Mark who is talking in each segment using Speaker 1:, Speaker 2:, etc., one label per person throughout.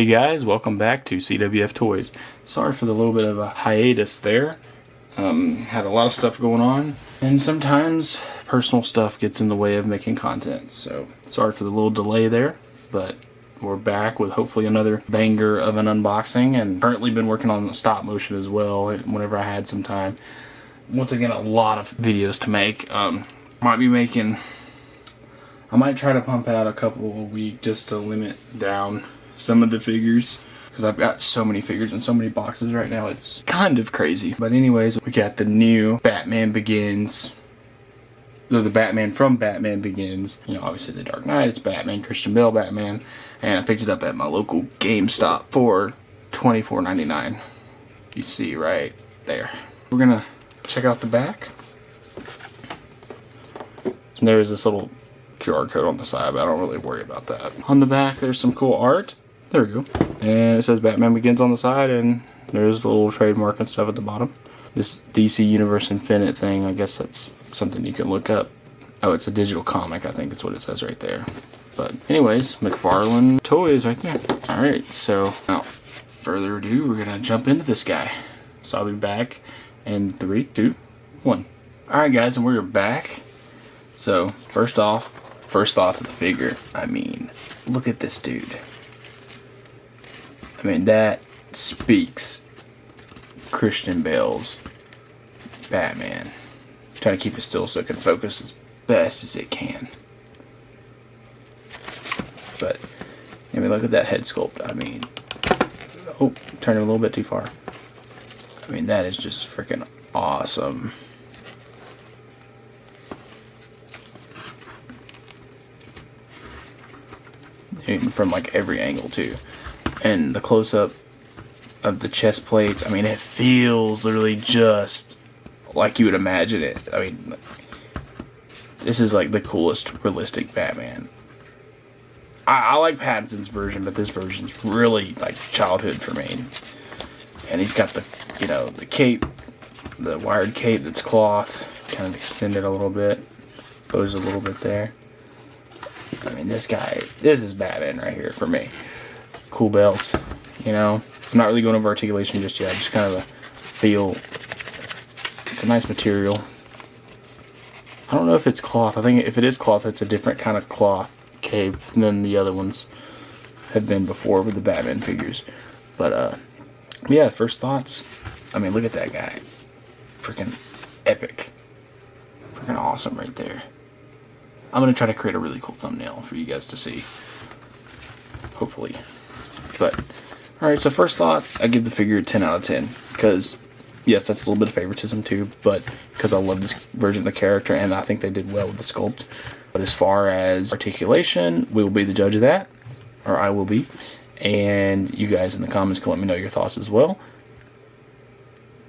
Speaker 1: Hey guys, welcome back to CWF Toys. Sorry for the little bit of a hiatus there. Had a lot of stuff going on, and sometimes personal stuff gets in the way of making content. So sorry for the little delay there, but we're back with hopefully another banger of an unboxing, and currently been working on the stop motion as well whenever I had some time. Once again, a lot of videos to make. I might try to pump out a couple a week just to limit down some of the figures, because I've got so many figures and so many boxes right now, it's kind of crazy. But anyways, we got the new Batman Begins, the Batman from Batman Begins. You know, obviously the Dark Knight, it's Batman, Christian Bale Batman, and I picked it up at my local GameStop for $24.99. You see right there. We're gonna check out the back. And there's this little QR code on the side, but I don't really worry about that. On the back, there's some cool art. There we go. And it says Batman Begins on the side, and there's the little trademark and stuff at the bottom. This DC Universe Infinite thing, I guess that's something you can look up. Oh, it's a digital comic, I think that's what it says right there. But anyways, Mcfarlane toys right there. Alright, so without further ado, we're gonna jump into this guy. So I'll be back in 3, 2, 1. Alright guys, and we're back. So, first thoughts of the figure. I mean, look at this dude. I mean, that speaks Christian Bale's Batman. Trying to keep it still so it can focus as best as it can. But, I mean, look at that head sculpt. I mean, oh, turning a little bit too far. I mean, that is just freaking awesome. From like every angle too, and the close-up of the chest plates, I mean, it feels literally just like you would imagine it. I mean, this is like the coolest realistic Batman. I like Pattinson's version, but this version's really like childhood for me. And he's got the, you know, the cape, the wired cape that's cloth, kind of extended a little bit, goes a little bit there. I mean, this is Batman right here for me. Cool belt, you know. I'm not really going over articulation just yet. Just kind of a feel. It's a nice material. I don't know if it's cloth. I think if it is cloth, it's a different kind of cloth cape than the other ones have been before with the Batman figures. But, yeah, first thoughts. I mean, look at that guy. Freaking epic. Freaking awesome right there. I'm going to try to create a really cool thumbnail for you guys to see. Hopefully. But, alright, so first thoughts, I give the figure a 10 out of 10. Because, yes, that's a little bit of favoritism too, but because I love this version of the character, and I think they did well with the sculpt. But as far as articulation, we will be the judge of that. Or I will be. And you guys in the comments can let me know your thoughts as well.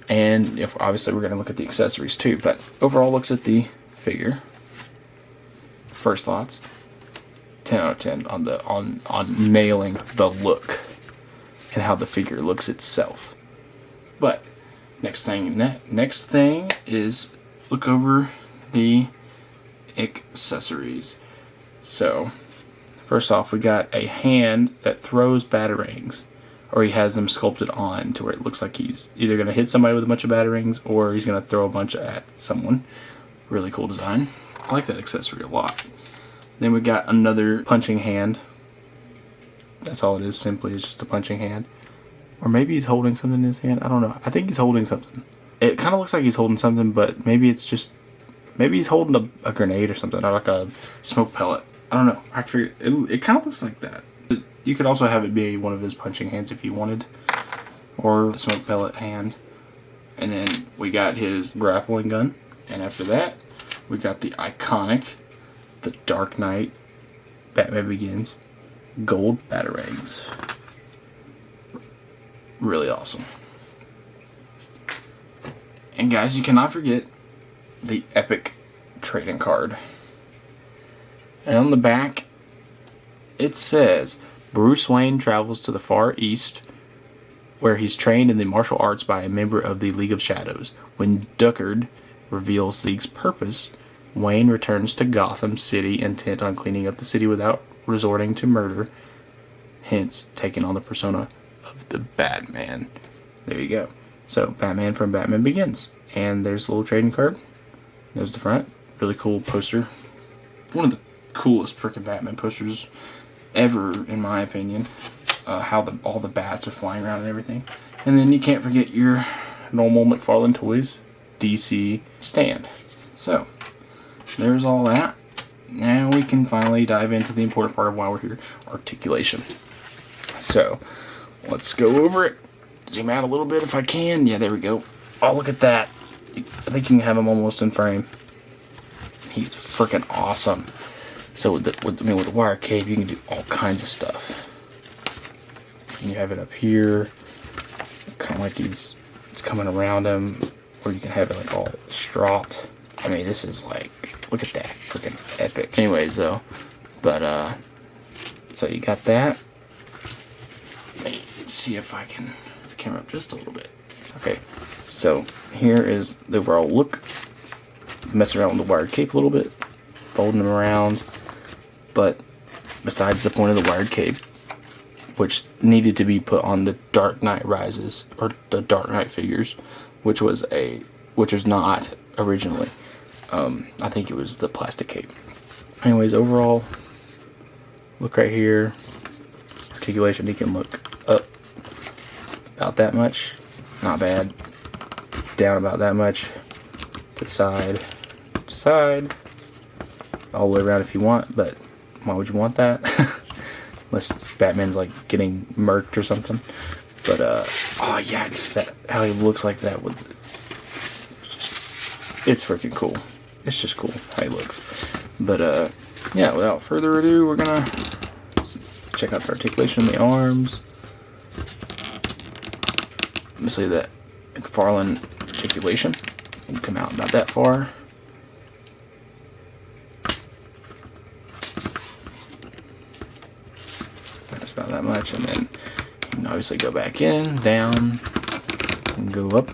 Speaker 1: And if obviously we're going to look at the accessories too. But overall looks at the figure. First thoughts, 10 out of 10 on nailing the look and how the figure looks itself. But next thing is look over the accessories. So first off, we got a hand that throws batarangs, or he has them sculpted on to where it looks like he's either going to hit somebody with a bunch of batarangs or he's going to throw a bunch at someone. Really cool design. I like that accessory a lot. Then we got another punching hand. That's all it is, simply. It's just a punching hand. Or maybe he's holding something in his hand. I don't know. I think he's holding something. It kind of looks like he's holding something, but maybe it's just... Maybe he's holding a grenade or something, or like a smoke pellet. I don't know. I forget. It kind of looks like that. You could also have it be one of his punching hands if you wanted. Or a smoke pellet hand. And then we got his grappling gun. And after that, we got the iconic... The Dark Knight, Batman Begins, gold batarangs. Really awesome. And guys, you cannot forget the epic trading card. And on the back, it says, Bruce Wayne travels to the Far East, where he's trained in the martial arts by a member of the League of Shadows. When Duckard reveals League's purpose, Wayne returns to Gotham City intent on cleaning up the city without resorting to murder. hence taking on the persona of the Batman. There you go. So, Batman from Batman Begins. And there's a little trading card. There's the front. Really cool poster. One of the coolest freaking Batman posters ever, in my opinion. How all the bats are flying around and everything. And then you can't forget your normal McFarlane Toys DC stand. So, there's all that. Now we can finally dive into the important part of why we're here, articulation. So, let's go over it. Zoom out a little bit if I can. Yeah, there we go. Oh, look at that. I think you can have him almost in frame. He's freaking awesome. So with the wire cape, you can do all kinds of stuff. And you have it up here, kind of like it's coming around him, or you can have it like all distraught. I mean, this is like, look at that, freaking epic. Anyways, though, but so you got that. Let me see if I can put the camera up just a little bit. Okay, so here is the overall look. Messing around with the wired cape a little bit, folding them around. But besides the point of the wired cape, which needed to be put on the Dark Knight Rises or the Dark Knight figures, which was not originally. I think it was the plastic cape. Anyways, overall, look right here. Articulation, he can look up about that much, not bad. Down about that much, to side, all the way around if you want, but why would you want that? Unless Batman's like getting murked or something. But oh yeah, just that how he looks like that with it's freaking cool. It's just cool how he looks. But yeah, without further ado, we're gonna check out the articulation in the arms. Let me see that McFarlane articulation. Can come out about that far. That's about that much, and then you can obviously go back in, down, and go up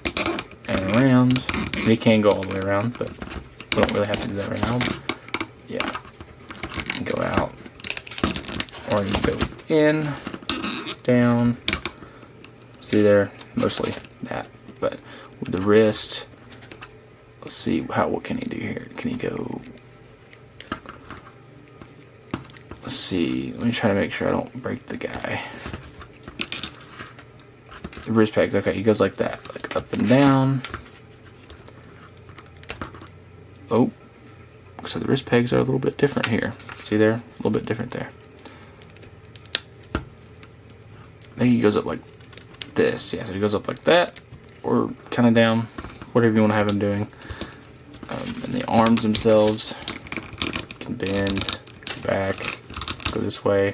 Speaker 1: and around. And you can go all the way around, but we don't really have to do that right now. Yeah, and go out, or you go in, down. See there, mostly that, but with the wrist. Let's see what can he do here? Can he go? Let's see. Let me try to make sure I don't break the guy. The wrist pegs. Okay, he goes like that, like up and down. Oh, so the wrist pegs are a little bit different here. See there, a little bit different there. I think he goes up like this. Yeah, so he goes up like that, or kind of down, whatever you want to have him doing. And the arms themselves can bend back, go this way.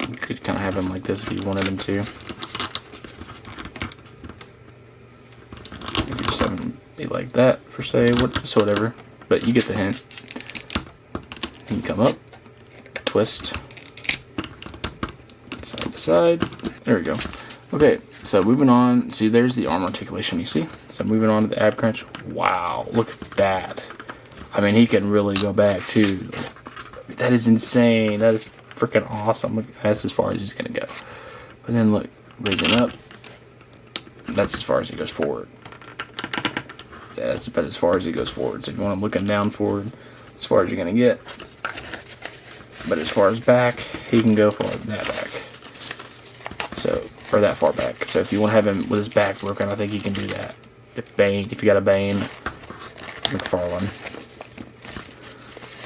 Speaker 1: You could kind of have them like this if you wanted them to. You could just have them be like that for say, so whatever. But you get the hint. You can come up, twist, side to side. There we go. Okay, so moving on. See, there's the arm articulation, you see? So moving on to the ab crunch. Wow, look at that. I mean, he can really go back, too. That is insane. That is freaking awesome. Look, that's as far as he's going to go. But then, look, raising up. That's as far as he goes forward. Yeah, that's about as far as he goes forward. So if you want him looking down forward, as far as you're going to get. But as far as back, he can go for that back. So, or that far back. So if you want to have him with his back broken, I think he can do that. If you got a Bane, McFarlane.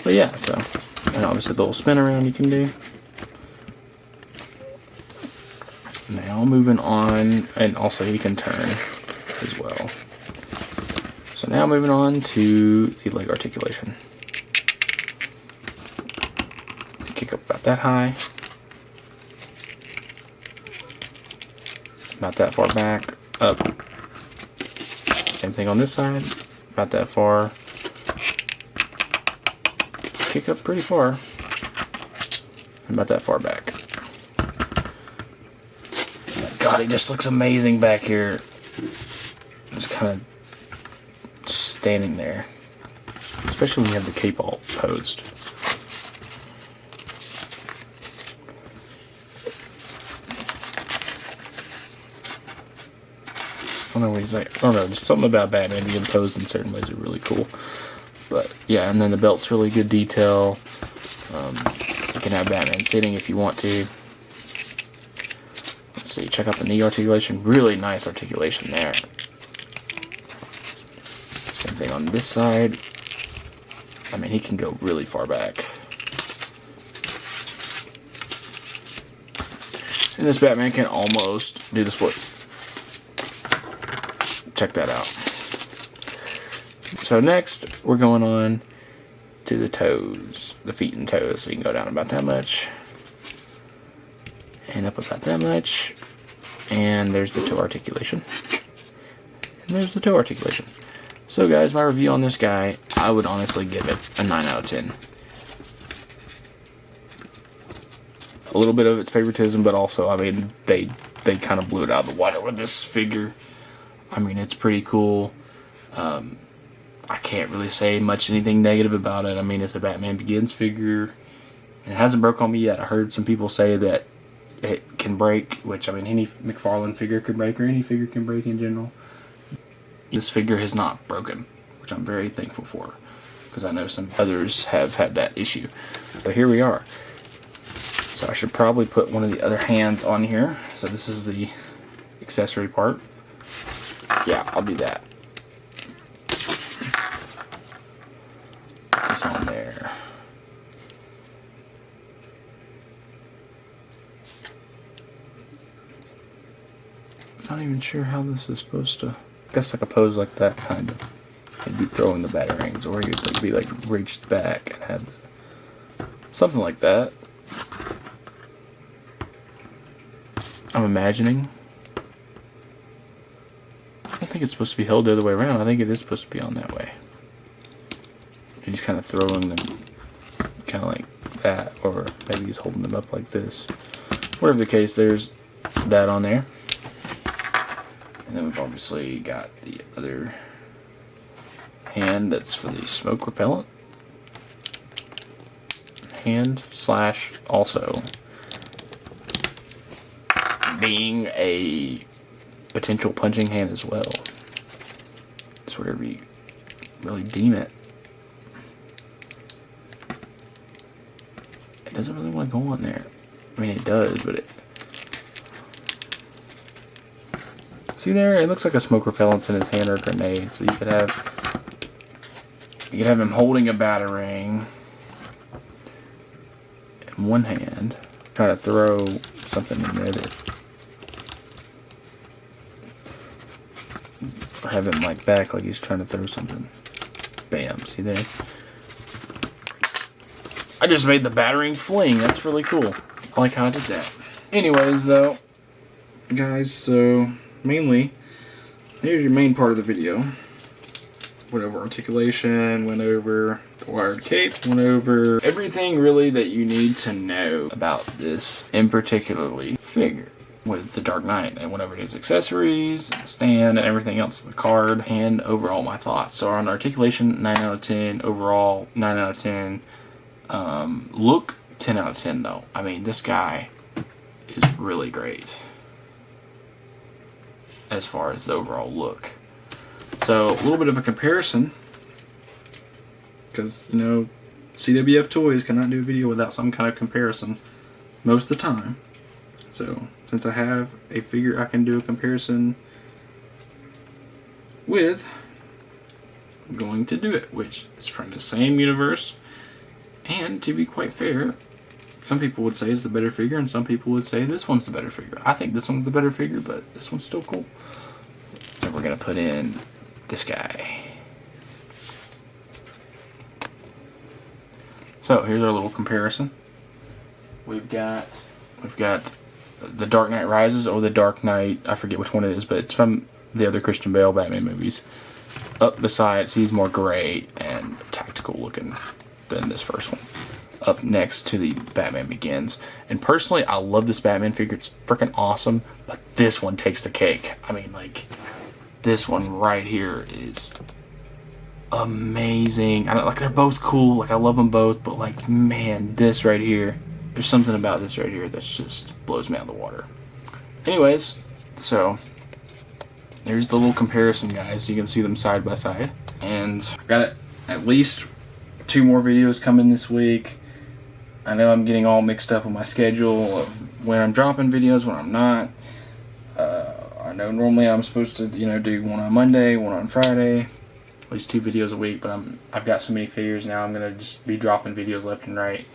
Speaker 1: But yeah, so, and obviously the little spin around you can do. Now moving on, and also he can turn as well. So now moving on to the leg articulation. Kick up about that high. About that far back, up. Same thing on this side, about that far. Kick up pretty far. And about that far back. God, he just looks amazing back here. Just kind of standing there. Especially when you have the cape all posed. don't know what he's like. I don't know, just something about Batman being posed in certain ways are really cool. But yeah, and then the belt's really good detail. You can have Batman sitting if you want to. Let's see, check out the knee articulation. Really nice articulation there. Same thing on this side. I mean, he can go really far back. And this Batman can almost do the splits. Check that out. So next, we're going on to the toes, the feet and toes. So you can go down about that much, and up about that much, and there's the toe articulation, and there's the toe articulation. So guys, my review on this guy, I would honestly give it a 9 out of 10. A little bit of it's favoritism, but also, I mean, they kind of blew it out of the water with this figure. I mean, it's pretty cool. I can't really say anything negative about it. I mean, it's a Batman Begins figure. It hasn't broke on me yet. I heard some people say that it can break, which, I mean, any Mcfarlane figure could break, or any figure can break in general. This figure has not broken, which I'm very thankful for, because I know some others have had that issue. But here we are. So I should probably put one of the other hands on here. So this is the accessory part. Yeah, I'll do that. It's on there. Not even sure how this is supposed to. I guess like a pose like that, kind of. He'd be throwing the batarangs, or he'd like be like reached back and have something like that. I'm imagining. I don't think it's supposed to be held the other way around. I think it is supposed to be on that way. He's kind of throwing them kind of like that, or maybe he's holding them up like this. Whatever the case, there's that on there. And then we've obviously got the other hand that's for the smoke repellent. Hand slash also being a potential punching hand as well. It's whatever you really deem it. It doesn't really want to go on there. I mean, it does, but it... See there? It looks like a smoke repellent's in his hand, or a grenade. So you could have him holding a batarang in one hand, trying to throw something in there that, or have him like back like he's trying to throw something. Bam, see there? I just made the batarang fling. That's really cool. I like how I did that. Anyways, though, guys, so mainly, here's your main part of the video. Went over articulation, went over the wired cape, went over everything really that you need to know about this in particularly figure with the Dark Knight. And went over his accessories, the stand, and everything else, the card, and overall my thoughts. So on articulation, 9 out of 10. Overall, 9 out of 10. Look, 10 out of 10 though. I mean, this guy is really great as far as the overall look. So, a little bit of a comparison, because, you know, CWF Toys cannot do a video without some kind of comparison most of the time. So, since I have a figure I can do a comparison with, I'm going to do it, which is from the same universe. And to be quite fair, some people would say it's the better figure, and some people would say this one's the better figure. I think this one's the better figure, but this one's still cool. So we're going to put in this guy. So here's our little comparison. We've got the Dark Knight Rises, or the Dark Knight, I forget which one it is, but it's from the other Christian Bale Batman movies. Up beside, he's more gray and tactical looking than this first one. Up next to the Batman Begins. And personally, I love this Batman figure. It's freaking awesome. But this one takes the cake. I mean, like, this one right here is amazing. Like, they're both cool. Like, I love them both. But, like, man, this right here, there's something about this right here that just blows me out of the water. Anyways, so there's the little comparison, guys, so you can see them side by side. And I've got at least 2 more videos coming this week. I know I'm getting all mixed up with my schedule of when I'm dropping videos, when I'm not. I know normally I'm supposed to, do one on Monday, one on Friday, at least 2 videos a week, but I've got so many figures now, I'm gonna just be dropping videos left and right,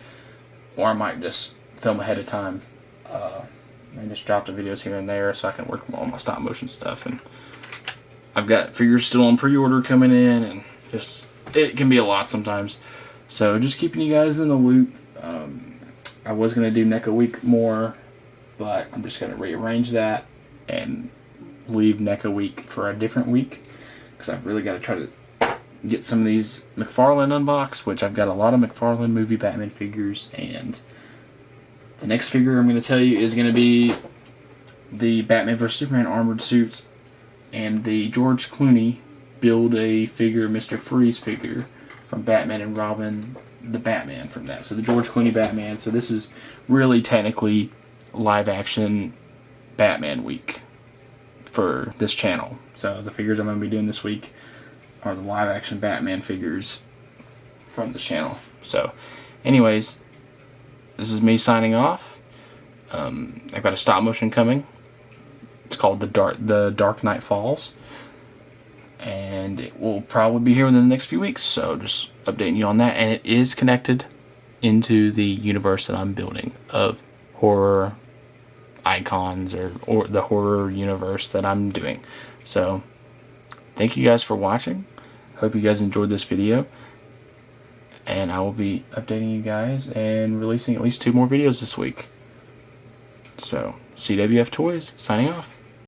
Speaker 1: or I might just film ahead of time and just drop the videos here and there so I can work on my stop motion stuff. And I've got figures still on pre-order coming in, and just it can be a lot sometimes. So just keeping you guys in the loop. I was gonna do NECA week more, but I'm just gonna rearrange that and leave NECA week for a different week, because I've really got to try to get some of these McFarlane unboxed, which I've got a lot of McFarlane movie Batman figures. And the next figure I'm going to tell you is going to be the Batman vs Superman armored suits and the George Clooney Build-A-Figure Mr. Freeze figure from Batman and Robin, the Batman from that. So the George Clooney Batman. So this is really technically live action Batman week for this channel. So the figures I'm going to be doing this week are the live action Batman figures from this channel. So anyways, this is me signing off. I've got a stop motion coming. It's called The Dark Knight Falls, and it will probably be here within the next few weeks, so just updating you on that. And it is connected into the universe that I'm building of horror icons, or the horror universe that I'm doing. So thank you guys for watching. Hope you guys enjoyed this video, and I will be updating you guys and releasing at least 2 more videos this week. So CWF Toys signing off.